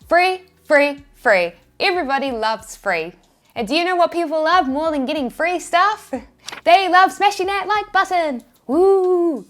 Free, free, free. Everybody loves free. And do you know what people love more than getting free stuff? They love smashing that like button. Woo!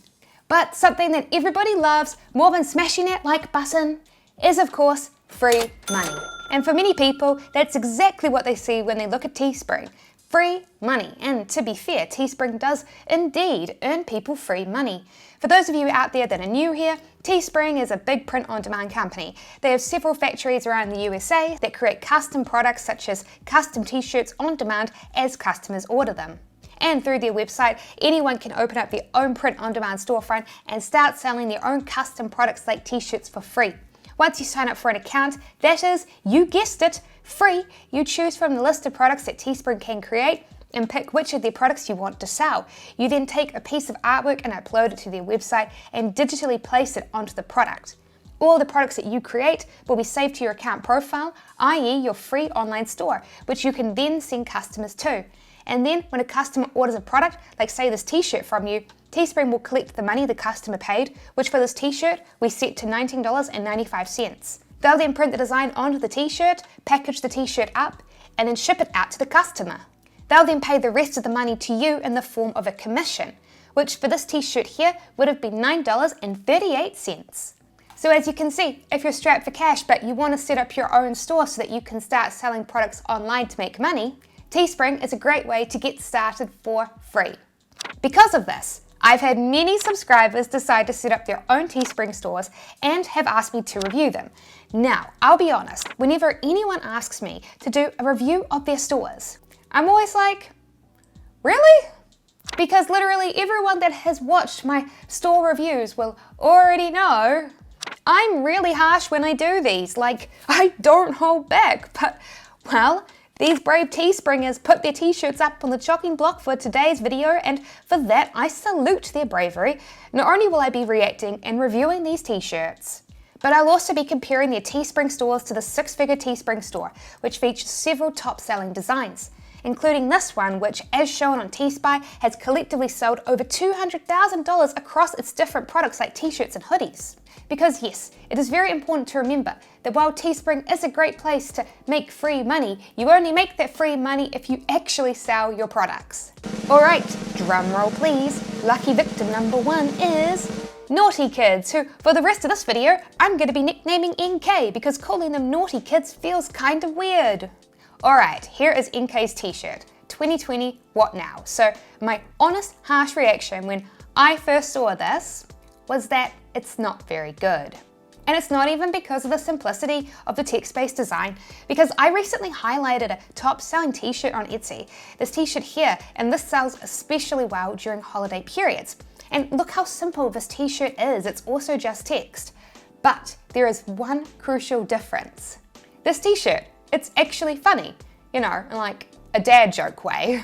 But something that everybody loves more than smashing that like button is, of course, free money. And for many people, that's exactly what they see when they look at Teespring. Free money. And to be fair, Teespring does indeed earn people free money. For those of you out there that are new here, Teespring is a big print-on-demand company. They have several factories around the USA that create custom products such as custom t-shirts on demand as customers order them. And through their website, anyone can open up their own print-on-demand storefront and start selling their own custom products like t-shirts for free. Once you sign up for an account, that is, you guessed it, free, you choose from the list of products that Teespring can create and pick which of their products you want to sell. You then take a piece of artwork and upload it to their website and digitally place it onto the product. All the products that you create will be saved to your account profile, i.e. your free online store, which you can then send customers to. And then when a customer orders a product, like say this t-shirt from you, Teespring will collect the money the customer paid, which for this t-shirt we set to $19.95. They'll then print the design onto the t-shirt, package the t-shirt up, and then ship it out to the customer. They'll then pay the rest of the money to you in the form of a commission, which for this t-shirt here would have been $9.38. So as you can see, if you're strapped for cash but you want to set up your own store so that you can start selling products online to make money, Teespring is a great way to get started for free. Because of this, I've had many subscribers decide to set up their own Teespring stores and have asked me to review them. Now, I'll be honest, whenever anyone asks me to do a review of their stores, I'm always like, really? Because literally everyone that has watched my store reviews will already know I'm really harsh when I do these. Like, I don't hold back, but, well, these brave Teespringers put their t-shirts up on the chopping block for today's video, and for that I salute their bravery. Not only will I be reacting and reviewing these t-shirts, but I'll also be comparing their Teespring stores to the six-figure Teespring store, which features several top-selling designs, including this one, which, as shown on Teespy, has collectively sold over $200,000 across its different products like t-shirts and hoodies. Because yes, it is very important to remember that while Teespring is a great place to make free money, you only make that free money if you actually sell your products. Alright, drum roll please. Lucky victim number 1 is Naughty Kids, who for the rest of this video, I'm going to be nicknaming NK because calling them Naughty Kids feels kind of weird. Alright, here is NK's t-shirt. 2020, what now? So my honest, harsh reaction when I first saw this was that it's not very good. And it's not even because of the simplicity of the text-based design, because I recently highlighted a top-selling t-shirt on Etsy. This t-shirt here, and this sells especially well during holiday periods. And look how simple this t-shirt is, it's also just text. But there is one crucial difference. This t-shirt, it's actually funny, you know, in like a dad joke way.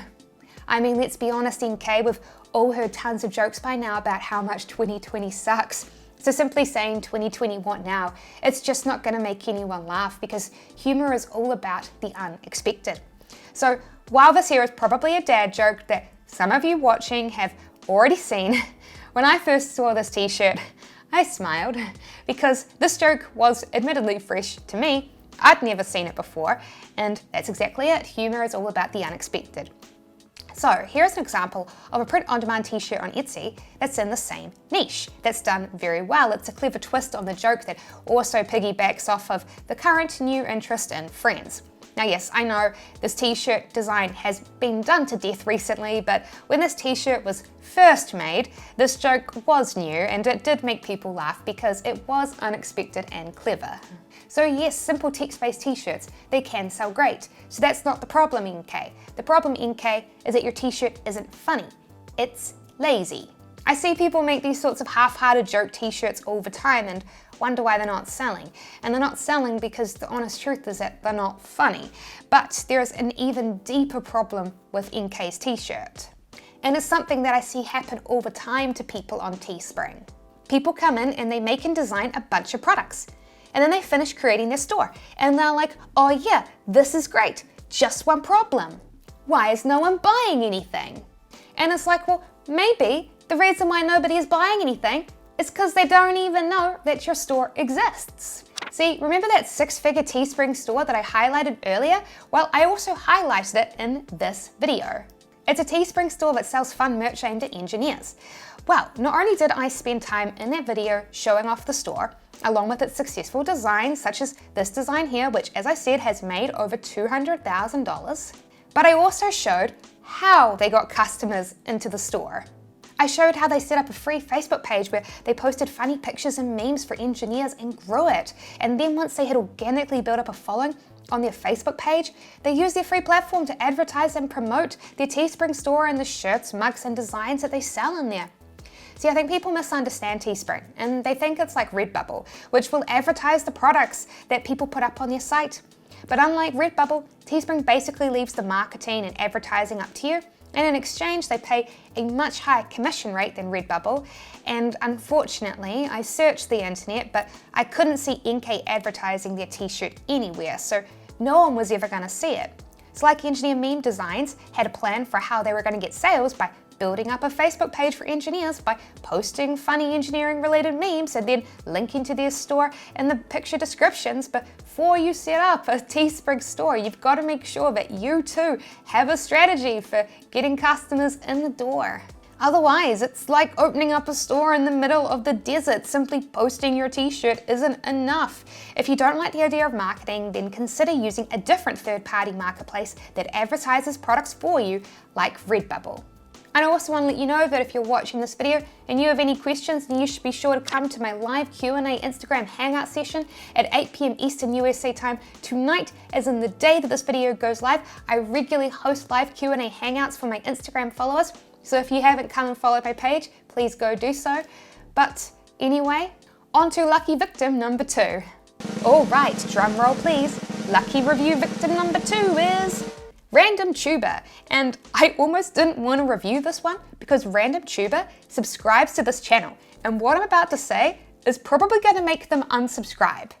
I mean, let's be honest, NK, we've all heard tons of jokes by now about how much 2020 sucks. So simply saying 2020 what now, it's just not gonna make anyone laugh because humor is all about the unexpected. So while this here is probably a dad joke that some of you watching have already seen, when I first saw this t-shirt, I smiled because this joke was admittedly fresh to me. I'd never seen it before, and that's exactly it. Humor is all about the unexpected. So here's an example of a print-on-demand t-shirt on Etsy that's in the same niche, that's done very well. It's a clever twist on the joke that also piggybacks off of the current new interest in Friends. Now yes, I know this t-shirt design has been done to death recently, but when this t-shirt was first made, this joke was new and it did make people laugh because it was unexpected and clever. So yes, simple text-based t-shirts, they can sell great. So that's not the problem, NK. The problem, NK, is that your t-shirt isn't funny. It's lazy. I see people make these sorts of half-hearted joke t-shirts all the time and wonder why they're not selling. And they're not selling because the honest truth is that they're not funny. But there's an even deeper problem with NK's t-shirt. And it's something that I see happen all the time to people on Teespring. People come in and they make and design a bunch of products. And then they finish creating their store. And they're like, oh yeah, this is great. Just one problem. Why is no one buying anything? And it's like, well, maybe the reason why nobody is buying anything is because they don't even know that your store exists. See, remember that six-figure Teespring store that I highlighted earlier? Well, I also highlighted it in this video. It's a Teespring store that sells fun merch aimed at engineers. Well, not only did I spend time in that video showing off the store, along with its successful designs such as this design here, which as I said has made over $200,000, but I also showed how they got customers into the store. I showed how they set up a free Facebook page where they posted funny pictures and memes for engineers and grew it. And then once they had organically built up a following on their Facebook page, they used their free platform to advertise and promote their Teespring store and the shirts, mugs, and designs that they sell in there. See, I think people misunderstand Teespring, and they think it's like Redbubble, which will advertise the products that people put up on their site. But unlike Redbubble, Teespring basically leaves the marketing and advertising up to you, and in exchange they pay a much higher commission rate than Redbubble. And unfortunately, I searched the internet, but I couldn't see NK advertising their t-shirt anywhere, so no one was ever going to see it. It's like Engineer Meme Designs had a plan for how they were going to get sales by building up a Facebook page for engineers by posting funny engineering related memes and then linking to their store in the picture descriptions. But before you set up a Teespring store, you've got to make sure that you too have a strategy for getting customers in the door. Otherwise, it's like opening up a store in the middle of the desert. Simply posting your t-shirt isn't enough. If you don't like the idea of marketing, then consider using a different third-party marketplace that advertises products for you, like Redbubble. And I also want to let you know that if you're watching this video and you have any questions, then you should be sure to come to my live Q&A Instagram Hangout session at 8 p.m. Eastern USA time tonight, as in the day that this video goes live. I regularly host live Q&A Hangouts for my Instagram followers, so if you haven't come and followed my page, please go do so. But anyway, on to lucky victim number 2. All right, drum roll please. Lucky review victim number 2 is Random Tuber, and I almost didn't want to review this one because Random Tuber subscribes to this channel, and what I'm about to say is probably going to make them unsubscribe.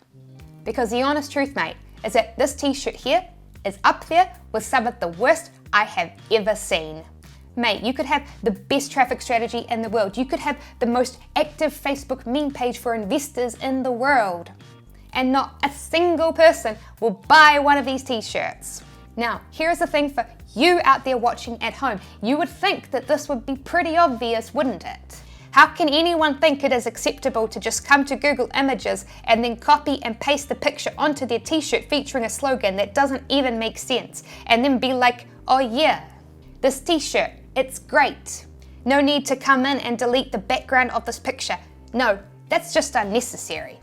Because the honest truth, mate, is that this t-shirt here is up there with some of the worst I have ever seen. Mate, you could have the best traffic strategy in the world, you could have the most active Facebook meme page for investors in the world, and not a single person will buy one of these t-shirts. Now, here's the thing for you out there watching at home. You would think that this would be pretty obvious, wouldn't it? How can anyone think it is acceptable to just come to Google Images and then copy and paste the picture onto their t-shirt featuring a slogan that doesn't even make sense, and then be like, oh yeah, this t-shirt, it's great. No need to come in and delete the background of this picture. No, that's just unnecessary.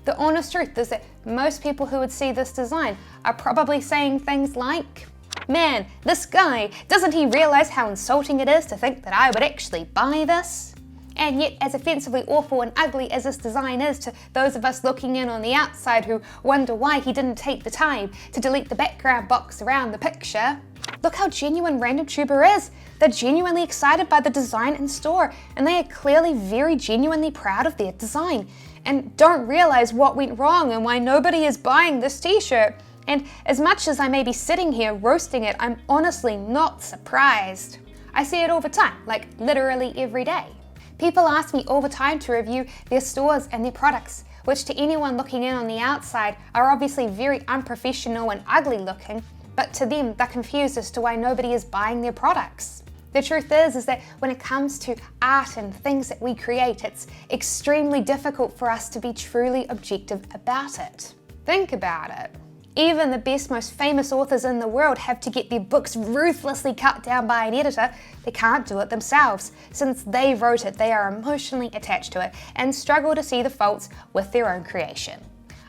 The honest truth is that most people who would see this design are probably saying things like, man, this guy, doesn't he realize how insulting it is to think that I would actually buy this? And yet, as offensively awful and ugly as this design is to those of us looking in on the outside who wonder why he didn't take the time to delete the background box around the picture, look how genuine Random Tuber is. They're genuinely excited by the design and store, and they are clearly very genuinely proud of their design, and don't realize what went wrong and why nobody is buying this t-shirt. And as much as I may be sitting here roasting it, I'm honestly not surprised. I see it all the time, like literally every day. People ask me all the time to review their stores and their products, which to anyone looking in on the outside are obviously very unprofessional and ugly looking, but to them they're confused as to why nobody is buying their products. The truth is that when it comes to art and things that we create, it's extremely difficult for us to be truly objective about it. Think about it. Even the best, most famous authors in the world have to get their books ruthlessly cut down by an editor. They can't do it themselves. Since they wrote it, they are emotionally attached to it and struggle to see the faults with their own creation.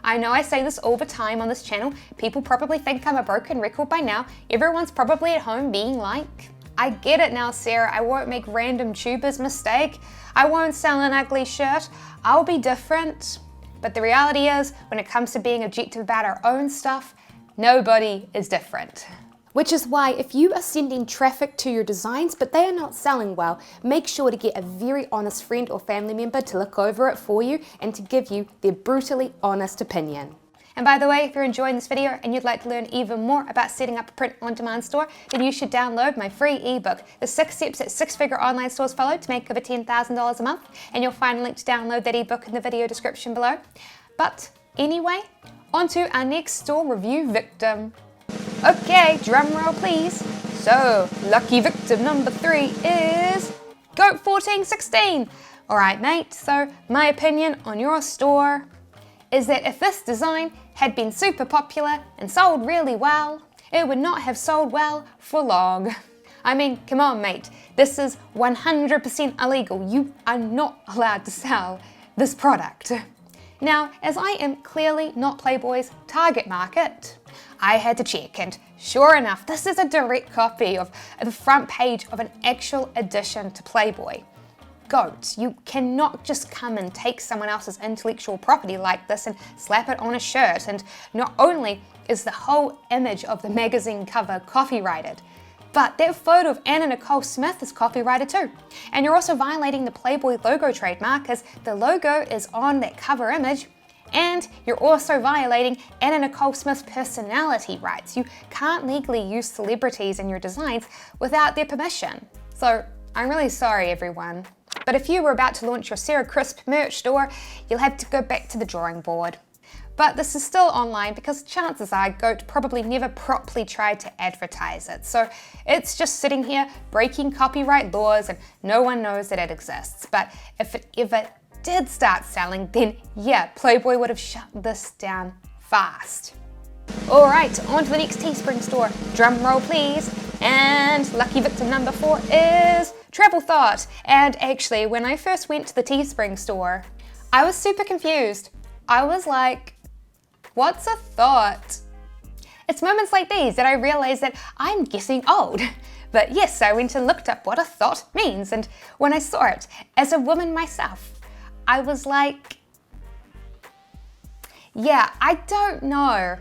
I know I say this all the time on this channel. People probably think I'm a broken record by now. Everyone's probably at home being like, I get it now, Sarah, I won't make Random Tuber's mistake. I won't sell an ugly shirt. I'll be different. But the reality is, when it comes to being objective about our own stuff, nobody is different. Which is why if you are sending traffic to your designs but they are not selling well, make sure to get a very honest friend or family member to look over it for you and to give you their brutally honest opinion. And by the way, if you're enjoying this video and you'd like to learn even more about setting up a print-on-demand store, then you should download my free ebook, The 6 Steps That Six-Figure Online Stores Follow to Make Over $10,000 a Month, and you'll find a link to download that ebook in the video description below. But Anyway, on to our next store review victim. Okay, drum roll please. So, lucky victim number 3 is Goat1416. Alright mate, so my opinion on your store is that if this design had been super popular and sold really well, it would not have sold well for long. I mean, come on mate, this is 100% illegal. You are not allowed to sell this product. Now, as I am clearly not Playboy's target market, I had to check, and sure enough, this is a direct copy of the front page of an actual edition to Playboy. Goat, you cannot just come and take someone else's intellectual property like this and slap it on a shirt, and not only is the whole image of the magazine cover copyrighted, but that photo of Anna Nicole Smith is copyrighted too. And you're also violating the Playboy logo trademark, as the logo is on that cover image, and you're also violating Anna Nicole Smith's personality rights. You can't legally use celebrities in your designs without their permission. So I'm really sorry everyone, but if you were about to launch your Sarah Crisp merch store, you'll have to go back to the drawing board. But this is still online because chances are Goat probably never properly tried to advertise it. So it's just sitting here breaking copyright laws and no one knows that it exists. But if it ever did start selling, then yeah, Playboy would have shut this down fast. Alright, on to the next Teespring store. Drum roll please. And lucky victim number 4 is Travel Thought. And actually, when I first went to the Teespring store, I was super confused. I was like, what's a thought? It's moments like these that I realize that I'm getting old. But yes, I went and looked up what a thought means, and when I saw it, as a woman myself, I was like, yeah, I don't know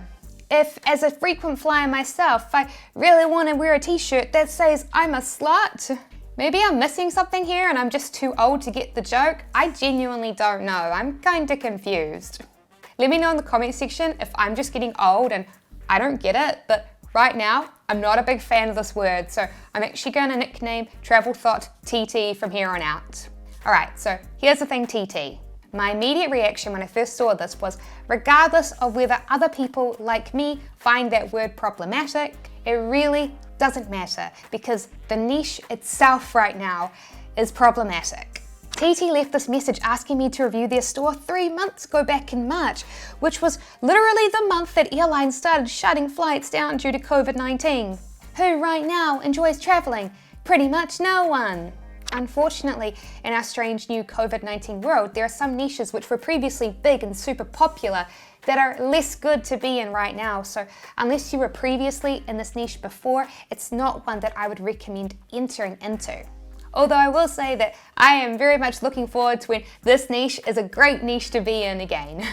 if, as a frequent flyer myself, I really want to wear a t-shirt that says I'm a slut. Maybe I'm missing something here and I'm just too old to get the joke. I genuinely don't know. I'm kinda confused. Let me know in the comment section if I'm just getting old and I don't get it, but right now, I'm not a big fan of this word, so I'm actually gonna nickname Travel Thought TT from here on out. Alright, so here's the thing TT. My immediate reaction when I first saw this was, regardless of whether other people like me find that word problematic, it really doesn't matter because the niche itself right now is problematic. TT left this message asking me to review their store 3 months ago back in March, which was literally the month that airlines started shutting flights down due to COVID-19. Who right now enjoys traveling? Pretty much no one. Unfortunately, in our strange new COVID-19 world, there are some niches which were previously big and super popular that are less good to be in right now. So unless you were previously in this niche before, it's not one that I would recommend entering into. Although I will say that I am very much looking forward to when this niche is a great niche to be in again.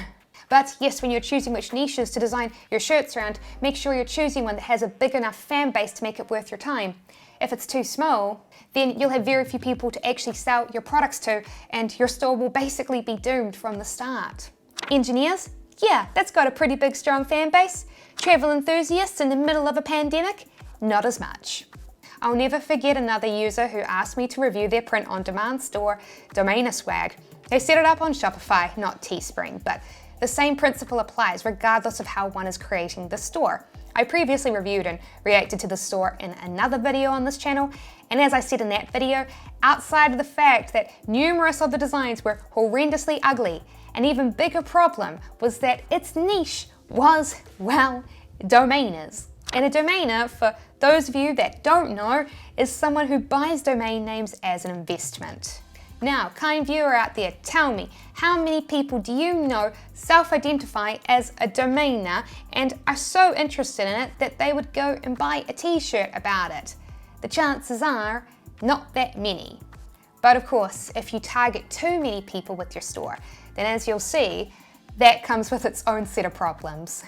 But yes, when you're choosing which niches to design your shirts around, make sure you're choosing one that has a big enough fan base to make it worth your time. If it's too small, then you'll have very few people to actually sell your products to, and your store will basically be doomed from the start. Engineers? Yeah, that's got a pretty big strong fan base. Travel enthusiasts in the middle of a pandemic? Not as much. I'll never forget another user who asked me to review their Print On Demand store, Domainer Swag. They set it up on Shopify, not Teespring, but the same principle applies regardless of how one is creating the store. I previously reviewed and reacted to the store in another video on this channel, and as I said in that video, outside of the fact that numerous of the designs were horrendously ugly, an even bigger problem was that its niche was, well, domainers. And a domainer, for those of you that don't know, is someone who buys domain names as an investment. Now, kind viewer out there, tell me, how many people do you know self-identify as a domainer and are so interested in it that they would go and buy a t-shirt about it? The chances are not that many. But of course, if you target too many people with your store, then as you'll see, that comes with its own set of problems.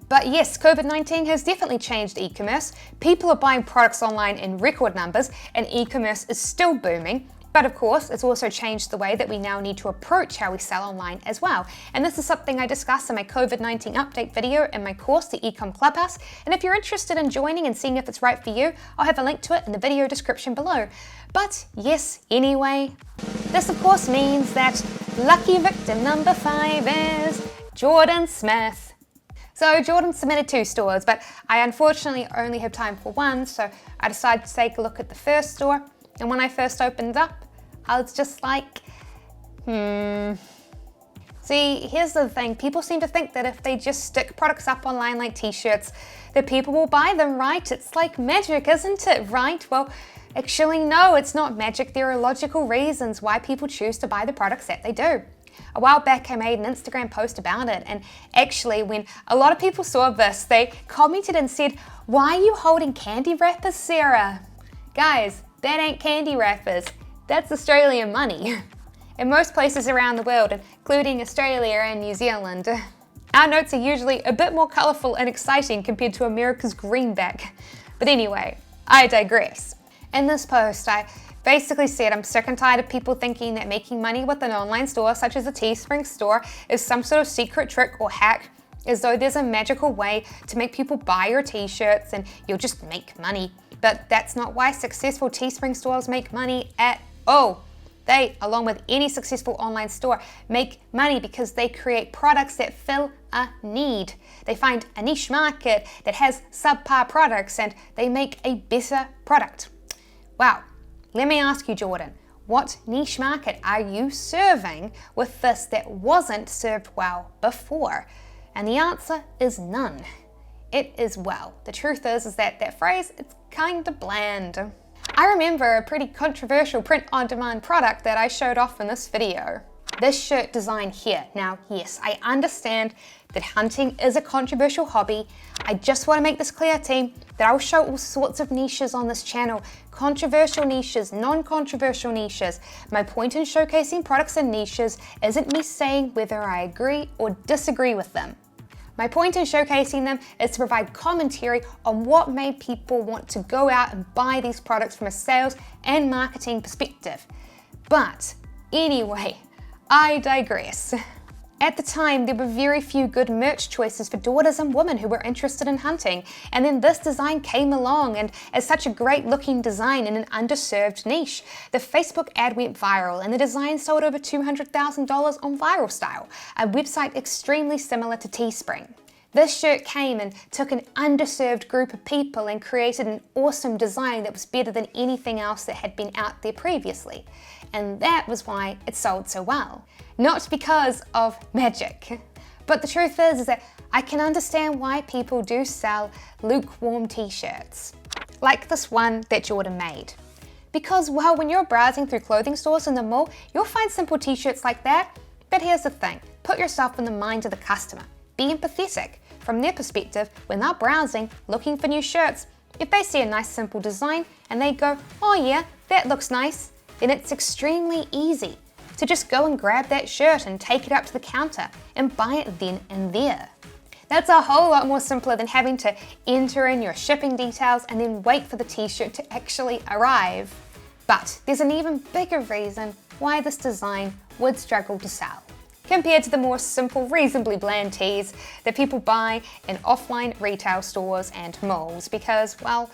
But yes, COVID-19 has definitely changed e-commerce. People are buying products online in record numbers and e-commerce is still booming. But of course, it's also changed the way that we now need to approach how we sell online as well. And this is something I discuss in my COVID-19 update video in my course, the Ecom Clubhouse. And if you're interested in joining and seeing if it's right for you, I'll have a link to it in the video description below. But yes, anyway, this of course means that lucky victim number 5 is Jordan Smith. So Jordan submitted 2 stores, but I unfortunately only have time for one, so I decided to take a look at the first store. And when I first opened up, I was just like, See, here's the thing. People seem to think that if they just stick products up online like t-shirts, that people will buy them, right? It's like magic, isn't it, right? Well, actually, no, it's not magic. There are logical reasons why people choose to buy the products that they do. A while back, I made an Instagram post about it, and actually, when a lot of people saw this, they commented and said, "Why are you holding candy wrappers, Sarah?" Guys, that ain't candy wrappers. That's Australian money. In most places around the world, including Australia and New Zealand, our notes are usually a bit more colourful and exciting compared to America's greenback. But anyway, I digress. In this post, I basically said I'm sick and tired of people thinking that making money with an online store such as a Teespring store is some sort of secret trick or hack, as though there's a magical way to make people buy your t-shirts and you'll just make money. But that's not why successful Teespring stores make money at all. They, along with any successful online store, make money because they create products that fill a need. They find a niche market that has subpar products and they make a better product. Wow, let me ask you, Jordan, what niche market are you serving with this that wasn't served well before? And the answer is none. It is well. The truth is that phrase, it's kind of bland. I remember a pretty controversial print-on-demand product that I showed off in this video. This shirt design here. Now, yes, I understand that hunting is a controversial hobby. I just want to make this clear, team, that I'll show all sorts of niches on this channel. Controversial niches, non-controversial niches. My point in showcasing products and niches isn't me saying whether I agree or disagree with them. My point in showcasing them is to provide commentary on what made people want to go out and buy these products from a sales and marketing perspective. But anyway, I digress. At the time, there were very few good merch choices for daughters and women who were interested in hunting, and then this design came along, and as such a great looking design in an underserved niche, the Facebook ad went viral and the design sold over $200,000 on Viral Style, a website extremely similar to Teespring. This shirt came and took an underserved group of people and created an awesome design that was better than anything else that had been out there previously. And that was why it sold so well. Not because of magic. But the truth is that I can understand why people do sell lukewarm t-shirts. Like this one that Jordan made. Because, well, when you're browsing through clothing stores in the mall, you'll find simple t-shirts like that. But here's the thing, put yourself in the mind of the customer. Be empathetic. From their perspective, when they're browsing, looking for new shirts, if they see a nice simple design and they go, "Oh yeah, that looks nice," then it's extremely easy to just go and grab that shirt and take it up to the counter and buy it then and there. That's a whole lot more simpler than having to enter in your shipping details and then wait for the t-shirt to actually arrive. But there's an even bigger reason why this design would struggle to sell, compared to the more simple, reasonably bland tees that people buy in offline retail stores and malls because, well,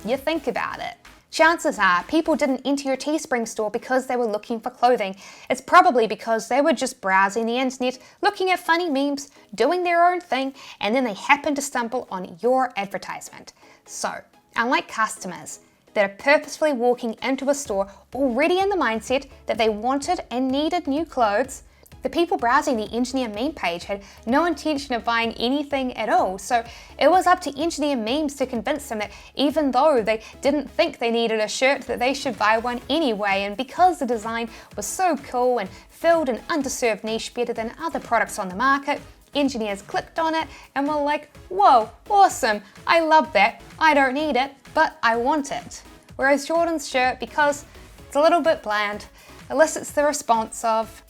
you think about it. Chances are people didn't enter your Teespring store because they were looking for clothing. It's probably because they were just browsing the internet, looking at funny memes, doing their own thing, and then they happened to stumble on your advertisement. So, unlike customers that are purposefully walking into a store already in the mindset that they wanted and needed new clothes, the people browsing the Engineer Meme page had no intention of buying anything at all, so it was up to Engineer Memes to convince them that even though they didn't think they needed a shirt, that they should buy one anyway, and because the design was so cool and filled an underserved niche better than other products on the market, engineers clicked on it and were like, "Whoa, awesome, I love that, I don't need it, but I want it." Whereas Jordan's shirt, because it's a little bit bland, elicits the response of,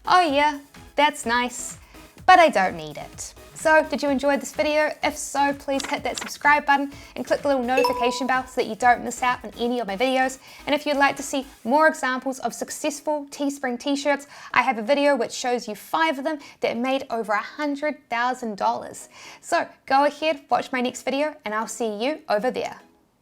"Oh yeah, that's nice, but I don't need it." So, did you enjoy this video? If so, please hit that subscribe button and click the little notification bell so that you don't miss out on any of my videos. And if you'd like to see more examples of successful Teespring t-shirts, I have a video which shows you 5 of them that made over $100,000. So, go ahead, watch my next video, and I'll see you over there.